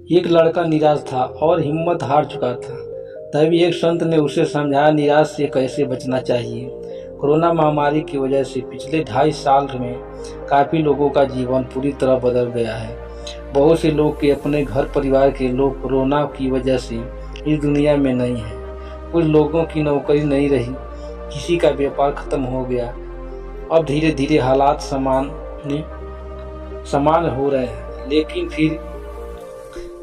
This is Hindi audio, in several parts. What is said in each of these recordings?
एक लड़का निराश था और हिम्मत हार चुका था। तभी एक संत ने उसे समझाया निराश से कैसे बचना चाहिए। कोरोना महामारी की वजह से पिछले 2.5 साल में काफ़ी लोगों का जीवन पूरी तरह बदल गया है। बहुत से लोग के अपने घर परिवार के लोग कोरोना की वजह से इस दुनिया में नहीं हैं। कुछ लोगों की नौकरी नहीं रही, किसी का व्यापार खत्म हो गया। अब धीरे धीरे हालात समान हो रहे हैं, लेकिन फिर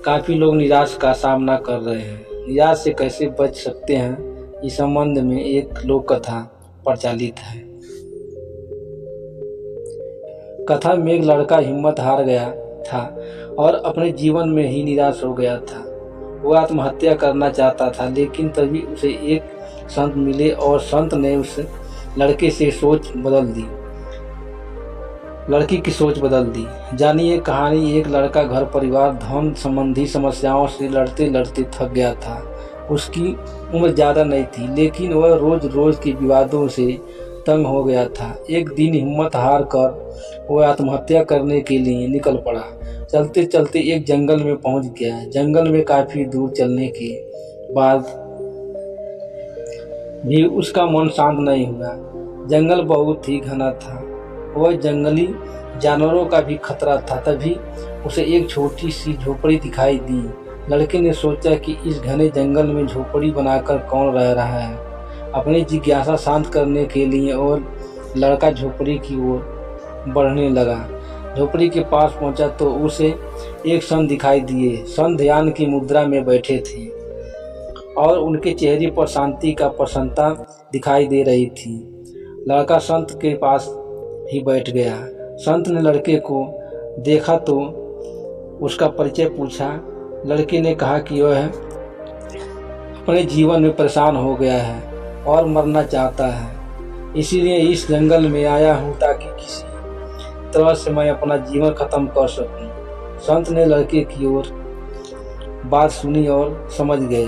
काफ़ी लोग निराश का सामना कर रहे हैं। निराश से कैसे बच सकते हैं, इस संबंध में एक लोक कथा प्रचलित है। कथा में एक लड़का हिम्मत हार गया था और अपने जीवन में ही निराश हो गया था। वो आत्महत्या करना चाहता था, लेकिन तभी उसे एक संत मिले और संत ने उस लड़के की सोच बदल दी। जानिए कहानी। एक लड़का घर परिवार धन संबंधी समस्याओं से लड़ते लड़ते थक गया था। उसकी उम्र ज़्यादा नहीं थी, लेकिन वह रोज रोज के विवादों से तंग हो गया था। एक दिन हिम्मत हार कर वह आत्महत्या करने के लिए निकल पड़ा। चलते चलते एक जंगल में पहुंच गया। जंगल में काफ़ी दूर चलने के बाद भी उसका मन शांत नहीं हुआ। जंगल बहुत ही घना था, वह जंगली जानवरों का भी खतरा था। तभी उसे एक छोटी सी झोपड़ी दिखाई दी। लड़के ने सोचा कि इस घने जंगल में झोपड़ी बनाकर कौन रह रहा है। अपनी जिज्ञासा शांत करने के लिए और लड़का झोपड़ी की ओर बढ़ने लगा। झोपड़ी के पास पहुंचा तो उसे एक संत दिखाई दिए। संत ध्यान की मुद्रा में बैठे थे और उनके चेहरे पर शांति का प्रसन्नता दिखाई दे रही थी। लड़का संत के पास ही बैठ गया। संत ने लड़के को देखा तो उसका परिचय पूछा। लड़के ने कहा कि वह अपने जीवन में परेशान हो गया है और मरना चाहता है, इसीलिए इस जंगल में आया हूँ ताकि किसी तरह से मैं अपना जीवन खत्म कर सकूं। संत ने लड़के की ओर बात सुनी और समझ गए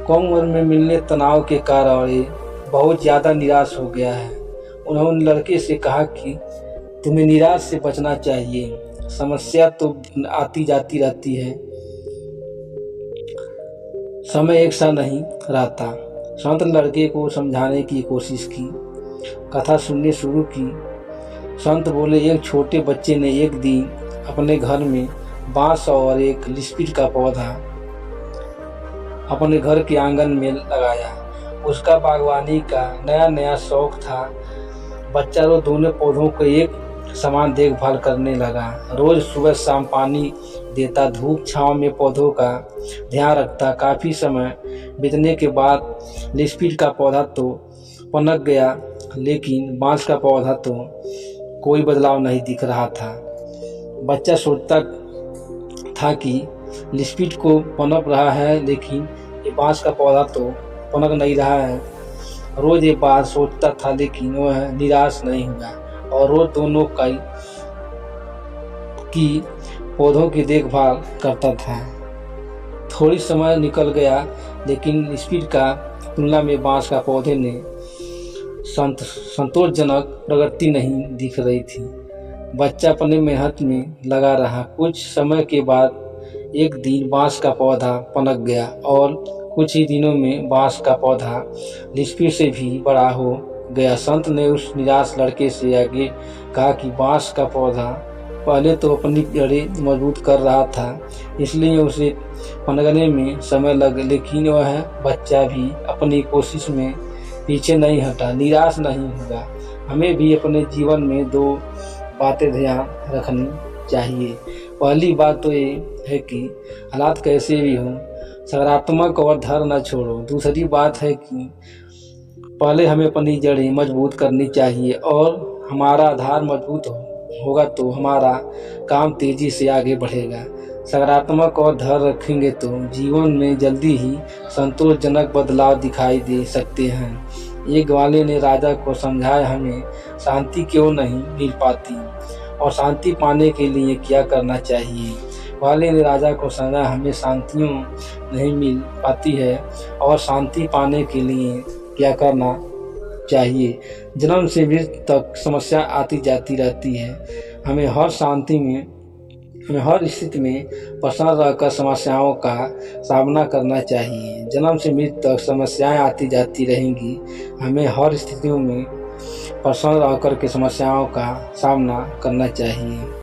कम उम्र में मिलने तनाव के कारण ये बहुत ज़्यादा निराश हो गया है। उन्होंने लड़के से कहा कि तुम्हें निराश से बचना चाहिए, समस्या तो आती जाती रहती है, समय एक सा नहीं रहता। संत ने लड़के को समझाने की कोशिश की, कथा सुनने शुरू की। संत बोले एक छोटे बच्चे ने एक दिन अपने घर में बांस और एक लिस्पीट का पौधा अपने घर के आंगन में लगाया। उसका बागवानी का नया नया शौक था। बच्चा वो दोनों पौधों को एक समान देखभाल करने लगा। रोज सुबह शाम पानी देता, धूप छांव में पौधों का ध्यान रखता। काफ़ी समय बीतने के बाद लिस्पीट का पौधा तो पनप गया, लेकिन बांस का पौधा तो कोई बदलाव नहीं दिख रहा था। बच्चा सोचता था कि लिस्पीट को पनप रहा है, लेकिन ये बांस का पौधा तो पनप नहीं रहा है। रोज ये बात सोचता था, लेकिन वह निराश नहीं हुआ और रोज दोनों की पौधों की देखभाल करता था। थोड़ी समय निकल गया, लेकिन लिस्पीट का तुलना में बांस का पौधे ने संतोषजनक प्रगति नहीं दिख रही थी। बच्चा अपने मेहनत में लगा रहा। कुछ समय के बाद एक दिन बांस का पौधा पनप गया और कुछ ही दिनों में बांस का पौधा लिस्पीट से भी बड़ा हो गया। संत ने उस निराश लड़के से आगे कहा कि बांस का पौधा पहले तो अपनी जड़ें मजबूत कर रहा था, इसलिए उसे पनपने में समय लगा, लेकिन वह बच्चा भी अपनी कोशिश में पीछे नहीं हटा, निराश नहीं हुआ। हमें भी अपने जीवन में 2 बातें ध्यान रखनी चाहिए। पहली बात तो ये है कि हालात कैसे भी हों, सकारात्मक और धैर्य न छोड़ो। दूसरी बात है कि पहले हमें अपनी जड़ें मजबूत करनी चाहिए और हमारा आधार मजबूत होगा तो हमारा काम तेज़ी से आगे बढ़ेगा। सकारात्मक और धैर्य रखेंगे तो जीवन में जल्दी ही संतोषजनक बदलाव दिखाई दे सकते हैं। एक ग्वाले ने राजा को समझाया हमें शांति क्यों नहीं मिल पाती और शांति पाने के लिए क्या करना चाहिए। ग्वाले ने राजा को समझाया हमें शांतियों नहीं मिल पाती है और शांति पाने के लिए क्या करना चाहिए। जन्म से मृत्यु तक समस्या आती जाती रहती है, हमें हर शांति में हमें हर स्थिति में प्रसन्न रहकर समस्याओं का सामना करना चाहिए। जन्म से मृत्यु तक समस्याएं आती जाती रहेंगी। हमें हर स्थितियों में प्रसन्न रहकर के समस्याओं का सामना करना चाहिए।